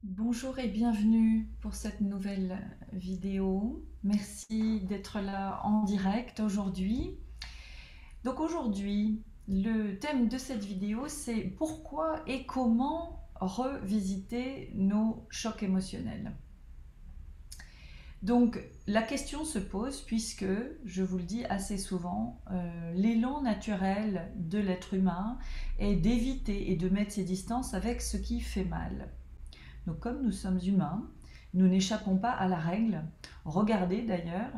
Bonjour et bienvenue pour cette nouvelle vidéo. Merci d'être là en direct aujourd'hui. Donc aujourd'hui, le thème de cette vidéo, c'est pourquoi et comment revisiter nos chocs émotionnels. Donc la question se pose puisque, je vous le dis assez souvent, l'élan naturel de l'être humain est d'éviter et de mettre ses distances avec ce qui fait mal. Donc comme nous sommes humains, nous n'échappons pas à la règle. Regardez d'ailleurs,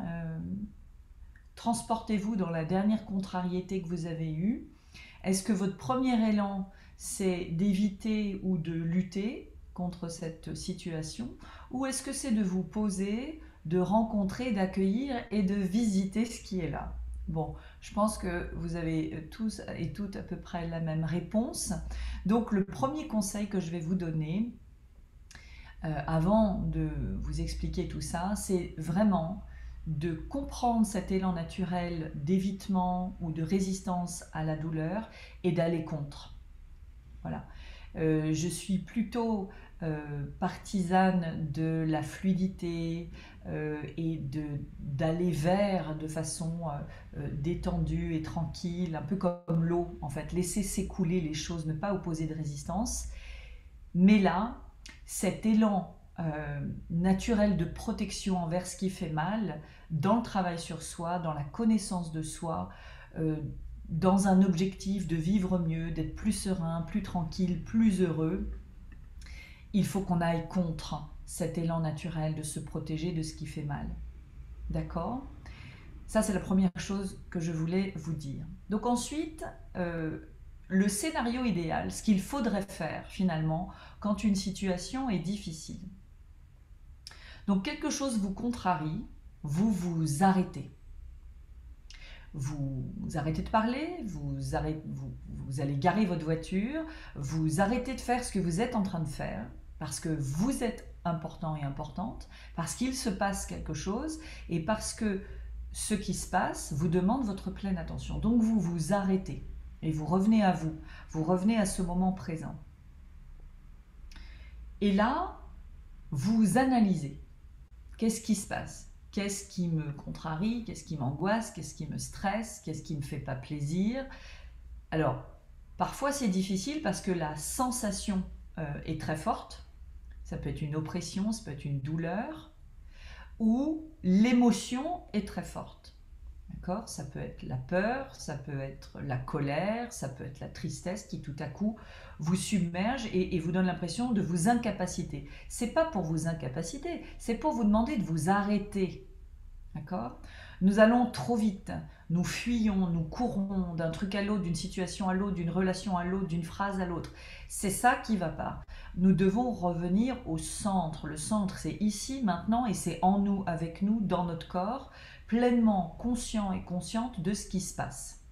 transportez-vous dans la dernière contrariété que vous avez eue. Est-ce que votre premier élan, c'est d'éviter ou de lutter contre cette situation, ou est-ce que c'est de vous poser, de rencontrer, d'accueillir et de visiter ce qui est là? Bon, je pense que vous avez tous et toutes à peu près la même réponse. Donc le premier conseil que je vais vous donner, avant de vous expliquer tout ça, c'est vraiment de comprendre cet élan naturel d'évitement ou de résistance à la douleur et d'aller contre. Voilà. Je suis plutôt partisane de la fluidité et d'aller vers de façon détendue et tranquille, un peu comme l'eau en fait, laisser s'écouler les choses, ne pas opposer de résistance. Mais là, cet élan naturel de protection envers ce qui fait mal, dans le travail sur soi, dans la connaissance de soi, euh, dans un objectif de vivre mieux, d'être plus serein, plus tranquille, plus heureux, il faut qu'on aille contre cet élan naturel de se protéger de ce qui fait mal. D'accord? Ça, c'est la première chose que je voulais vous dire. Donc ensuite, le scénario idéal, ce qu'il faudrait faire finalement quand une situation est difficile. Donc quelque chose vous contrarie, vous vous arrêtez. Vous arrêtez de parler, vous allez garer votre voiture, vous arrêtez de faire ce que vous êtes en train de faire, parce que vous êtes important et importante, parce qu'il se passe quelque chose, et parce que ce qui se passe vous demande votre pleine attention. Donc vous vous arrêtez, et vous revenez à vous revenez à ce moment présent. Et là, vous analysez. Qu'est-ce qui se passe? Qu'est-ce qui me contrarie? Qu'est-ce qui m'angoisse? Qu'est-ce qui me stresse? Qu'est-ce qui me fait pas plaisir? Alors, parfois c'est difficile parce que la sensation est très forte. Ça peut être une oppression, ça peut être une douleur, ou l'émotion est très forte. D'accord? Ça peut être la peur, ça peut être la colère, ça peut être la tristesse qui tout à coup vous submerge et vous donne l'impression de vous incapaciter. C'est pas pour vous incapaciter, c'est pour vous demander de vous arrêter. D'accord? Nous allons trop vite, nous fuyons, nous courons d'un truc à l'autre, d'une situation à l'autre, d'une relation à l'autre, d'une phrase à l'autre. C'est ça qui ne va pas. Nous devons revenir au centre. Le centre, c'est ici, maintenant, et c'est en nous, avec nous, dans notre corps, pleinement conscient et consciente de ce qui se passe.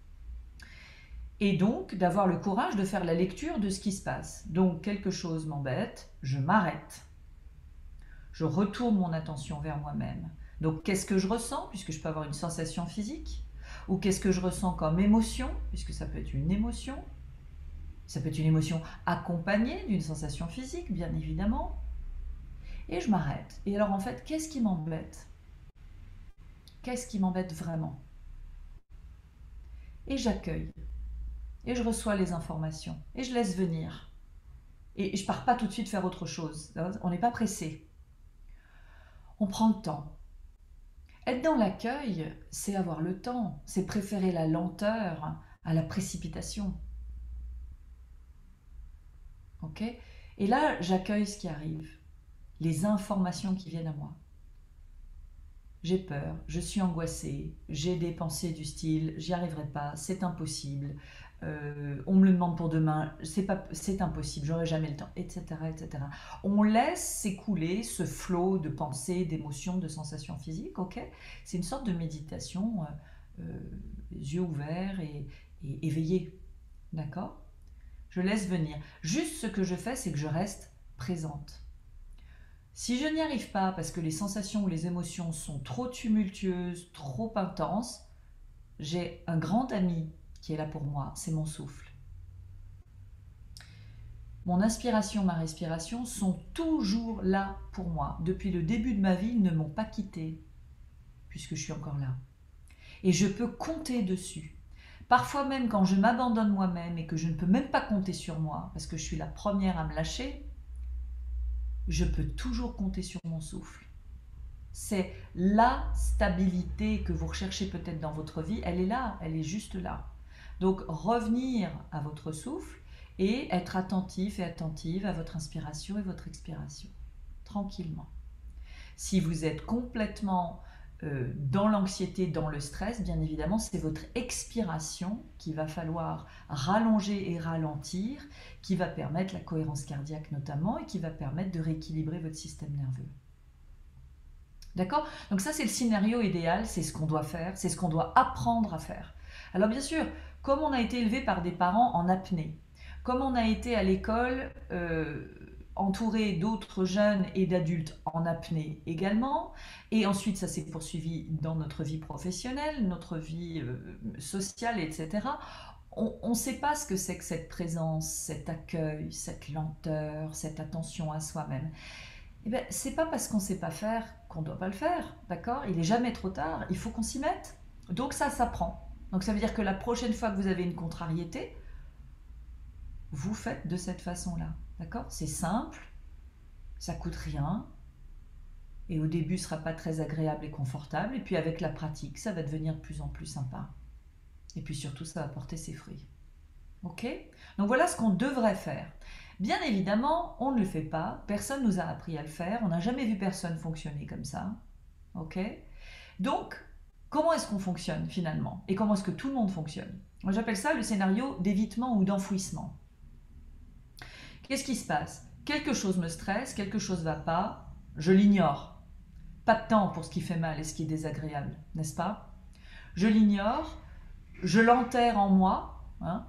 Et donc, d'avoir le courage de faire la lecture de ce qui se passe. Donc, quelque chose m'embête, je m'arrête. Je retourne mon attention vers moi-même. Donc qu'est-ce que je ressens, puisque je peux avoir une sensation physique, ou qu'est-ce que je ressens comme émotion, puisque ça peut être une émotion, ça peut être une émotion accompagnée d'une sensation physique, bien évidemment, et je m'arrête. Et alors en fait, qu'est-ce qui m'embête? Qu'est-ce qui m'embête vraiment? Et j'accueille, et je reçois les informations, et je laisse venir. Et je pars pas tout de suite faire autre chose, on n'est pas pressé. On prend le temps. Être dans l'accueil, c'est avoir le temps, c'est préférer la lenteur à la précipitation. Ok? Et là, j'accueille ce qui arrive, les informations qui viennent à moi. J'ai peur, je suis angoissée, j'ai des pensées du style j'y arriverai pas, c'est impossible, on me le demande pour demain, c'est impossible, j'aurai jamais le temps, etc., etc. On laisse s'écouler ce flot de pensées, d'émotions, de sensations physiques, ok? C'est une sorte de méditation, les yeux ouverts et éveillés, d'accord? Je laisse venir. Juste ce que je fais, c'est que je reste présente. Si je n'y arrive pas parce que les sensations ou les émotions sont trop tumultueuses, trop intenses, j'ai un grand ami qui est là pour moi, c'est mon souffle. mon inspiration, ma respiration sont toujours là pour moi. Depuis le début de ma vie, ils ne m'ont pas quitté, puisque je suis encore là. Et je peux compter dessus. Parfois même quand je m'abandonne moi-même et que je ne peux même pas compter sur moi, parce que je suis la première à me lâcher, je peux toujours compter sur mon souffle. C'est la stabilité que vous recherchez peut-être dans votre vie, elle est là, elle est juste là. Donc revenir à votre souffle et être attentif et attentive à votre inspiration et votre expiration, tranquillement. Si vous êtes complètement dans l'anxiété, dans le stress, bien évidemment, c'est votre expiration qu'il va falloir rallonger et ralentir, qui va permettre la cohérence cardiaque notamment et qui va permettre de rééquilibrer votre système nerveux. D'accord? Donc ça, c'est le scénario idéal, c'est ce qu'on doit faire, c'est ce qu'on doit apprendre à faire. Alors bien sûr, comme on a été élevé par des parents en apnée, comme on a été à l'école entouré d'autres jeunes et d'adultes en apnée également, et ensuite ça s'est poursuivi dans notre vie professionnelle, notre vie sociale, etc. On ne sait pas ce que c'est que cette présence, cet accueil, cette lenteur, cette attention à soi-même. Eh bien, c'est pas parce qu'on ne sait pas faire qu'on ne doit pas le faire, d'accord? Il n'est jamais trop tard, il faut qu'on s'y mette. Donc ça s'apprend. Donc ça veut dire que la prochaine fois que vous avez une contrariété, vous faites de cette façon-là, d'accord? C'est simple, ça coûte rien, et au début ce ne sera pas très agréable et confortable, et puis avec la pratique, ça va devenir de plus en plus sympa. Et puis surtout, ça va porter ses fruits. Ok? Donc voilà ce qu'on devrait faire. Bien évidemment, on ne le fait pas, personne ne nous a appris à le faire, on n'a jamais vu personne fonctionner comme ça. Ok? Donc, comment est-ce qu'on fonctionne finalement? Et comment est-ce que tout le monde fonctionne? Moi j'appelle ça le scénario d'évitement ou d'enfouissement. Qu'est-ce qui se passe? Quelque chose me stresse, quelque chose ne va pas, je l'ignore. Pas de temps pour ce qui fait mal et ce qui est désagréable, n'est-ce pas? Je l'ignore, je l'enterre en moi, hein,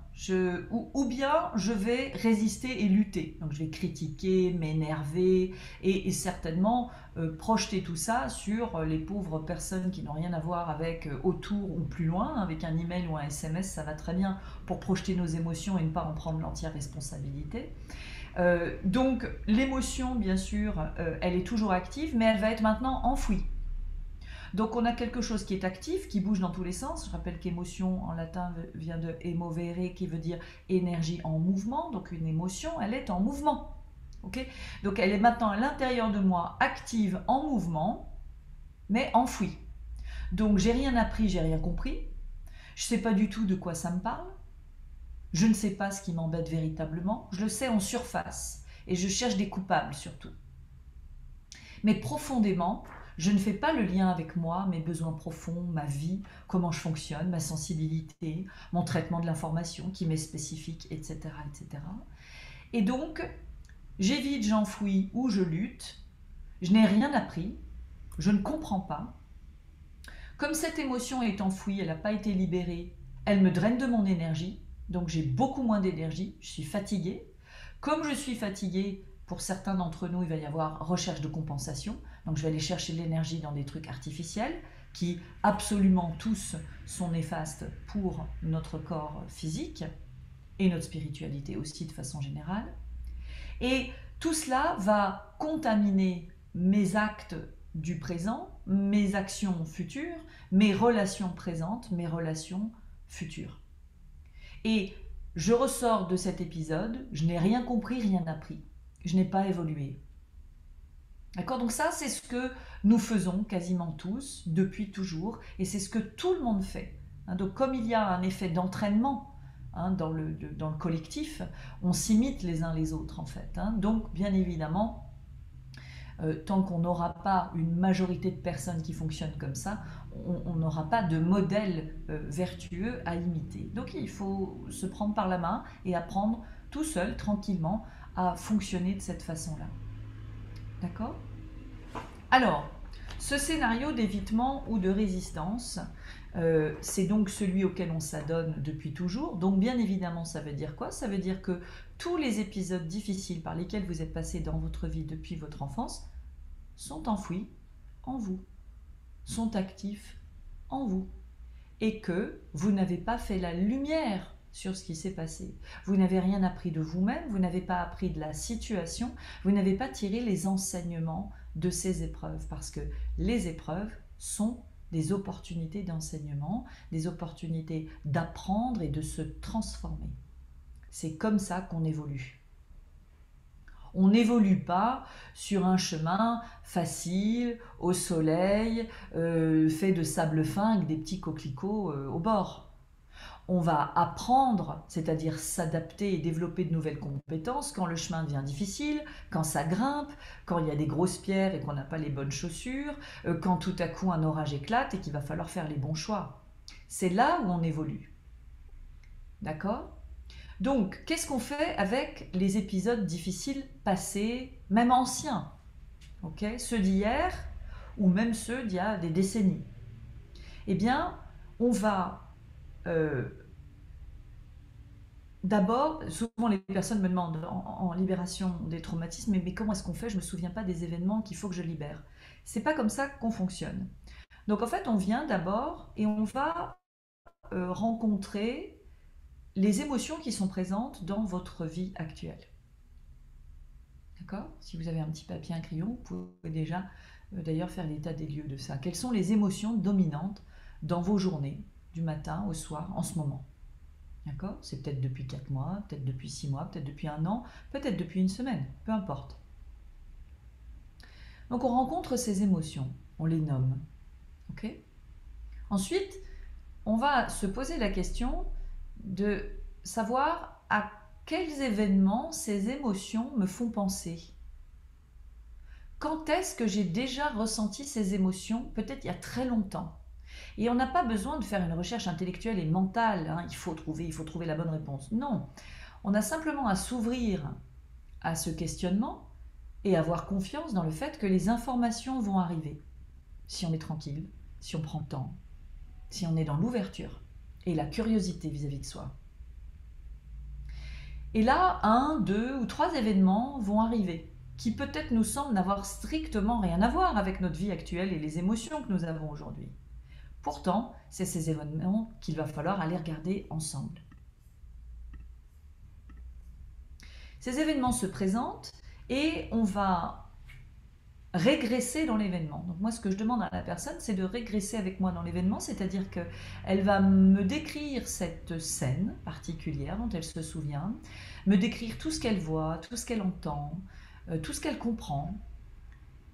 ou bien je vais résister et lutter. Donc je vais critiquer, m'énerver et certainement projeter tout ça sur les pauvres personnes qui n'ont rien à voir avec autour ou plus loin. Avec un email ou un SMS, ça va très bien pour projeter nos émotions et ne pas en prendre l'entière responsabilité. Donc l'émotion, bien sûr, elle est toujours active, mais elle va être maintenant enfouie. Donc on a quelque chose qui est actif, qui bouge dans tous les sens. Je rappelle qu'émotion en latin vient de emovere, qui veut dire énergie en mouvement. Donc une émotion, elle est en mouvement. Okay? Donc elle est maintenant à l'intérieur de moi, active, en mouvement, mais enfouie. Donc j'ai rien appris, j'ai rien compris. Je ne sais pas du tout de quoi ça me parle. Je ne sais pas ce qui m'embête véritablement. Je le sais en surface. Et je cherche des coupables surtout. Mais profondément, je ne fais pas le lien avec moi, mes besoins profonds, ma vie, comment je fonctionne, ma sensibilité, mon traitement de l'information qui m'est spécifique, etc., etc. Et donc, j'évite, j'enfouis ou je lutte. Je n'ai rien appris. Je ne comprends pas. Comme cette émotion est enfouie, elle n'a pas été libérée, elle me draine de mon énergie. Donc j'ai beaucoup moins d'énergie, je suis fatiguée. Comme je suis fatiguée, pour certains d'entre nous, il va y avoir recherche de compensation. Donc je vais aller chercher de l'énergie dans des trucs artificiels qui absolument tous sont néfastes pour notre corps physique et notre spiritualité aussi de façon générale. Et tout cela va contaminer mes actes du présent, mes actions futures, mes relations présentes, mes relations futures. Et je ressors de cet épisode, je n'ai rien compris, rien appris. Je n'ai pas évolué. D'accord? Donc ça, c'est ce que nous faisons quasiment tous, depuis toujours, et c'est ce que tout le monde fait. Donc comme il y a un effet d'entraînement dans le collectif, on s'imite les uns les autres en fait. Donc bien évidemment, tant qu'on n'aura pas une majorité de personnes qui fonctionnent comme ça, on n'aura pas de modèle vertueux à imiter. Donc il faut se prendre par la main et apprendre tout seul, tranquillement, à fonctionner de cette façon-là. D'accord? Alors, ce scénario d'évitement ou de résistance, c'est donc celui auquel on s'adonne depuis toujours. Donc bien évidemment, ça veut dire quoi? Ça veut dire que tous les épisodes difficiles par lesquels vous êtes passé dans votre vie depuis votre enfance sont enfouis en vous, sont actifs en vous, et que vous n'avez pas fait la lumière sur ce qui s'est passé. Vous n'avez rien appris de vous-même, vous n'avez pas appris de la situation, vous n'avez pas tiré les enseignements de ces épreuves, parce que les épreuves sont des opportunités d'enseignement, des opportunités d'apprendre et de se transformer. C'est comme ça qu'on évolue. On n'évolue pas sur un chemin facile, au soleil, fait de sable fin avec des petits coquelicots au bord. On va apprendre, c'est-à-dire s'adapter et développer de nouvelles compétences quand le chemin devient difficile, quand ça grimpe, quand il y a des grosses pierres et qu'on n'a pas les bonnes chaussures, quand tout à coup un orage éclate et qu'il va falloir faire les bons choix. C'est là où on évolue. D'accord ? Donc, qu'est-ce qu'on fait avec les épisodes difficiles passés, même anciens, okay, ceux d'hier ou même ceux d'il y a des décennies? Eh bien, on va d'abord, souvent les personnes me demandent en libération des traumatismes, mais comment est-ce qu'on fait? Je ne me souviens pas des événements qu'il faut que je libère. C'est pas comme ça qu'on fonctionne. Donc en fait, on vient d'abord et on va rencontrer les émotions qui sont présentes dans votre vie actuelle. D'accord? Si vous avez un petit papier, un crayon, vous pouvez déjà d'ailleurs faire l'état des lieux de ça. Quelles sont les émotions dominantes dans vos journées, du matin au soir, en ce moment? D'accord? C'est peut-être depuis 4 mois, peut-être depuis 6 mois, peut-être depuis un an, peut-être depuis une semaine, peu importe. Donc on rencontre ces émotions, on les nomme. Ok? Ensuite, on va se poser la question de savoir à quels événements ces émotions me font penser. Quand est-ce que j'ai déjà ressenti ces émotions? Peut-être il y a très longtemps. Et on n'a pas besoin de faire une recherche intellectuelle et mentale, hein, il faut trouver la bonne réponse. Non, on a simplement à s'ouvrir à ce questionnement et avoir confiance dans le fait que les informations vont arriver. Si on est tranquille, si on prend le temps, si on est dans l'ouverture et la curiosité vis-à-vis de soi. Et là, 1, 2 ou 3 événements vont arriver qui peut-être nous semblent n'avoir strictement rien à voir avec notre vie actuelle et les émotions que nous avons aujourd'hui. Pourtant, c'est ces événements qu'il va falloir aller regarder ensemble. Ces événements se présentent et on va régresser dans l'événement. Donc moi, ce que je demande à la personne, c'est de régresser avec moi dans l'événement, c'est-à-dire qu'elle va me décrire cette scène particulière dont elle se souvient, me décrire tout ce qu'elle voit, tout ce qu'elle entend, tout ce qu'elle comprend,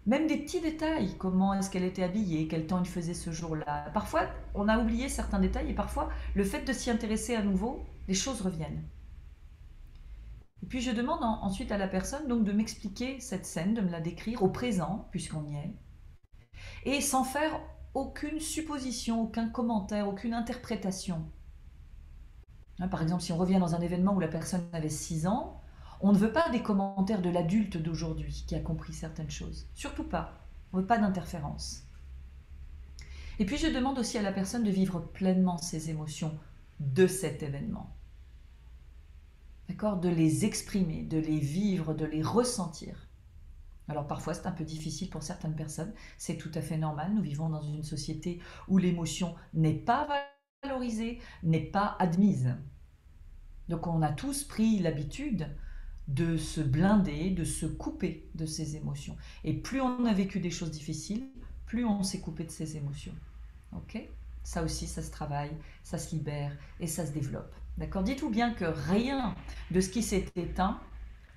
même des petits détails, comment est-ce qu'elle était habillée, quel temps il faisait ce jour-là. Parfois, on a oublié certains détails et parfois, le fait de s'y intéresser à nouveau, les choses reviennent. Et puis je demande ensuite à la personne donc de m'expliquer cette scène, de me la décrire au présent, puisqu'on y est, et sans faire aucune supposition, aucun commentaire, aucune interprétation. Par exemple, si on revient dans un événement où la personne avait 6 ans, on ne veut pas des commentaires de l'adulte d'aujourd'hui qui a compris certaines choses. Surtout pas. On ne veut pas d'interférence. Et puis je demande aussi à la personne de vivre pleinement ses émotions de cet événement. D'accord? De les exprimer, de les vivre, de les ressentir. Alors parfois c'est un peu difficile pour certaines personnes, c'est tout à fait normal, nous vivons dans une société où l'émotion n'est pas valorisée, n'est pas admise. Donc on a tous pris l'habitude de se blinder, de se couper de ses émotions. Et plus on a vécu des choses difficiles, plus on s'est coupé de ses émotions. Ok? Ça aussi, ça se travaille, ça se libère et ça se développe. D'accord? Dites-vous bien que rien de ce qui s'est éteint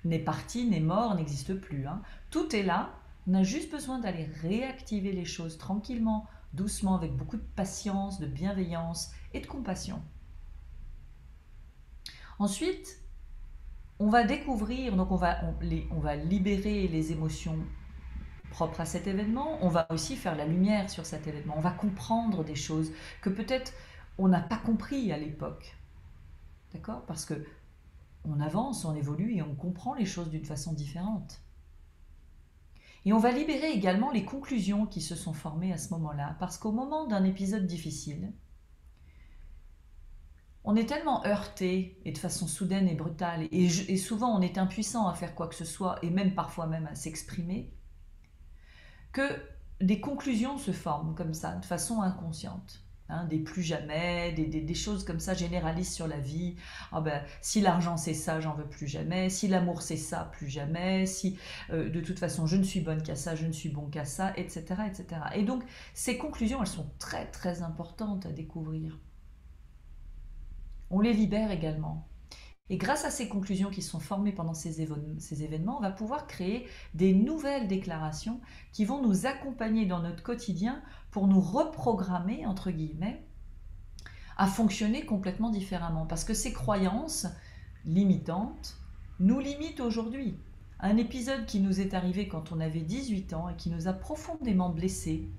n'est parti, n'est mort, n'existe plus. Hein. Tout est là. On a juste besoin d'aller réactiver les choses tranquillement, doucement, avec beaucoup de patience, de bienveillance et de compassion. Ensuite, on va découvrir, donc on va libérer les émotions propres à cet événement, on va aussi faire la lumière sur cet événement, on va comprendre des choses que peut-être on n'a pas compris à l'époque. D'accord? Parce que on avance, on évolue et on comprend les choses d'une façon différente. Et on va libérer également les conclusions qui se sont formées à ce moment-là, parce qu'au moment d'un épisode difficile, on est tellement heurté, et de façon soudaine et brutale, et souvent on est impuissant à faire quoi que ce soit, et même parfois même à s'exprimer, que des conclusions se forment comme ça, de façon inconsciente. hein, des plus jamais, des choses comme ça généralistes sur la vie. Ah ben, si l'argent c'est ça, j'en veux plus jamais. Si l'amour c'est ça, plus jamais. Si de toute façon je ne suis bonne qu'à ça, je ne suis bon qu'à ça, etc., etc. Et donc ces conclusions, elles sont très très importantes à découvrir. On les libère également. Et grâce à ces conclusions qui sont formées pendant ces événements, on va pouvoir créer des nouvelles déclarations qui vont nous accompagner dans notre quotidien pour nous reprogrammer, entre guillemets, à fonctionner complètement différemment. Parce que ces croyances limitantes nous limitent aujourd'hui. Un épisode qui nous est arrivé quand on avait 18 ans et qui nous a profondément blessés,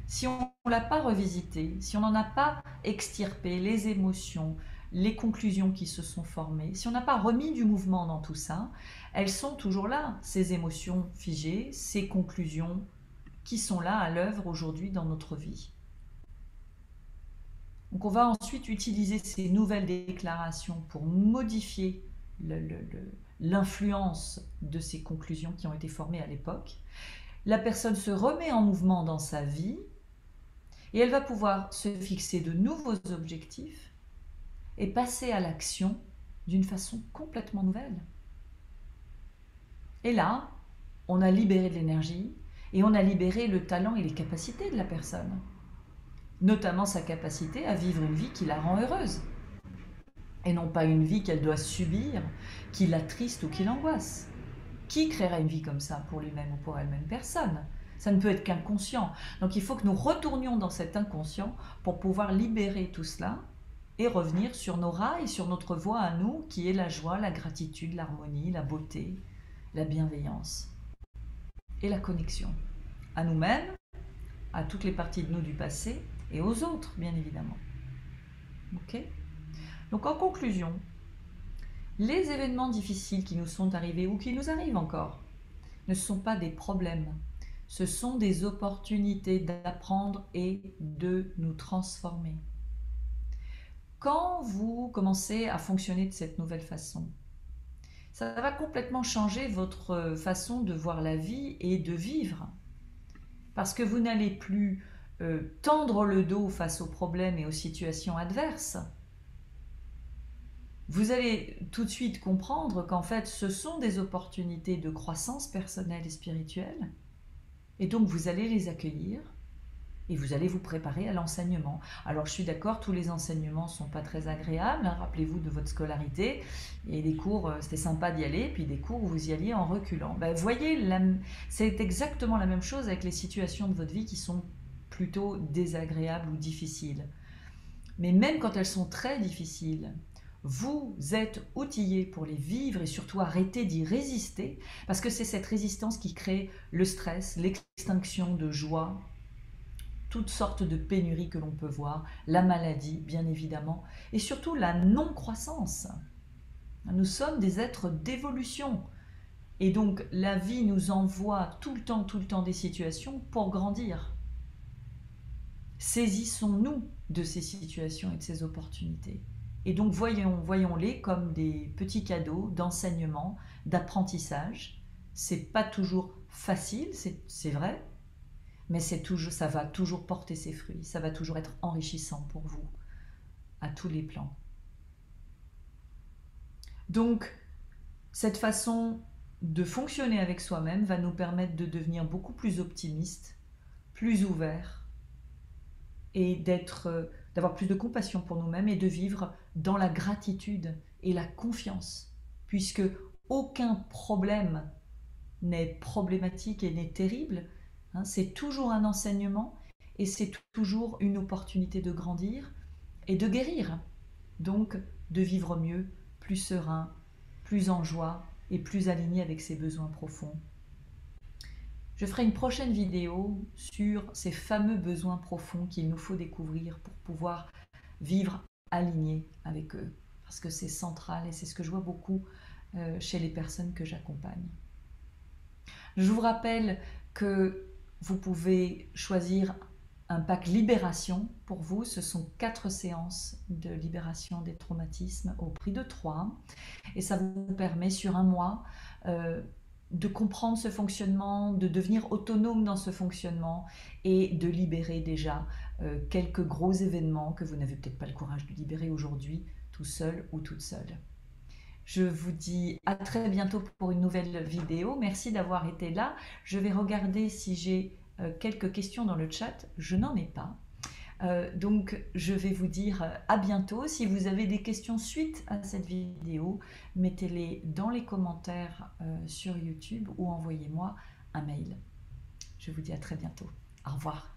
si on ne l'a pas revisité, si on n'en a pas extirpé les émotions, les conclusions qui se sont formées, si on n'a pas remis du mouvement dans tout ça, elles sont toujours là, ces émotions figées, ces conclusions qui sont là à l'œuvre aujourd'hui dans notre vie. Donc on va ensuite utiliser ces nouvelles déclarations pour modifier l'influence de ces conclusions qui ont été formées à l'époque. La personne se remet en mouvement dans sa vie et elle va pouvoir se fixer de nouveaux objectifs et passer à l'action d'une façon complètement nouvelle. Et là, on a libéré de l'énergie et on a libéré le talent et les capacités de la personne, notamment sa capacité à vivre une vie qui la rend heureuse, et non pas une vie qu'elle doit subir, qui l'attriste ou qui l'angoisse. Qui créera une vie comme ça pour lui-même ou pour elle-même? Personne. Ça ne peut être qu'inconscient. Donc il faut que nous retournions dans cet inconscient pour pouvoir libérer tout cela et revenir sur nos rails, sur notre voie à nous, qui est la joie, la gratitude, l'harmonie, la beauté, la bienveillance et la connexion à nous-mêmes, à toutes les parties de nous du passé et aux autres, bien évidemment. Ok? Donc en conclusion, les événements difficiles qui nous sont arrivés ou qui nous arrivent encore ne sont pas des problèmes. Ce sont des opportunités d'apprendre et de nous transformer. Quand vous commencez à fonctionner de cette nouvelle façon, ça va complètement changer votre façon de voir la vie et de vivre. Parce que vous n'allez plus tendre le dos face aux problèmes et aux situations adverses. Vous allez tout de suite comprendre qu'en fait, ce sont des opportunités de croissance personnelle et spirituelle. Et donc, vous allez les accueillir et vous allez vous préparer à l'enseignement. Alors, je suis d'accord, tous les enseignements ne sont pas très agréables. Hein, rappelez-vous de votre scolarité. Et des cours, c'était sympa d'y aller, puis des cours où vous y alliez en reculant. Ben, voyez, c'est exactement la même chose avec les situations de votre vie qui sont plutôt désagréables ou difficiles. Mais même quand elles sont très difficiles, vous êtes outillé pour les vivre et surtout arrêter d'y résister, parce que c'est cette résistance qui crée le stress, l'extinction de joie, toutes sortes de pénuries que l'on peut voir, la maladie bien évidemment, et surtout la non-croissance. Nous sommes des êtres d'évolution, et donc la vie nous envoie tout le temps des situations pour grandir. Saisissons-nous de ces situations et de ces opportunités. Et donc voyons-les comme des petits cadeaux d'enseignement, d'apprentissage. C'est pas toujours facile, c'est vrai, mais ça va toujours porter ses fruits, ça va toujours être enrichissant pour vous, à tous les plans. Donc, cette façon de fonctionner avec soi-même va nous permettre de devenir beaucoup plus optimistes, plus ouverts, et d'avoir plus de compassion pour nous-mêmes et de vivre dans la gratitude et la confiance, puisque aucun problème n'est problématique et n'est terrible, hein, c'est toujours un enseignement et c'est toujours une opportunité de grandir et de guérir, donc de vivre mieux, plus serein, plus en joie et plus aligné avec ses besoins profonds. Je ferai une prochaine vidéo sur ces fameux besoins profonds qu'il nous faut découvrir pour pouvoir vivre alignés avec eux. Parce que c'est central et c'est ce que je vois beaucoup chez les personnes que j'accompagne. Je vous rappelle que vous pouvez choisir un pack libération pour vous. Ce sont 4 séances de libération des traumatismes au prix de 3. Et ça vous permet sur un mois de comprendre ce fonctionnement, de devenir autonome dans ce fonctionnement et de libérer déjà quelques gros événements que vous n'avez peut-être pas le courage de libérer aujourd'hui, tout seul ou toute seule. Je vous dis à très bientôt pour une nouvelle vidéo. Merci d'avoir été là. Je vais regarder si j'ai quelques questions dans le chat. Je n'en ai pas. Donc je vais vous dire à bientôt. Si vous avez des questions suite à cette vidéo, mettez-les dans les commentaires sur YouTube ou envoyez-moi un mail. Je vous dis à très bientôt. Au revoir.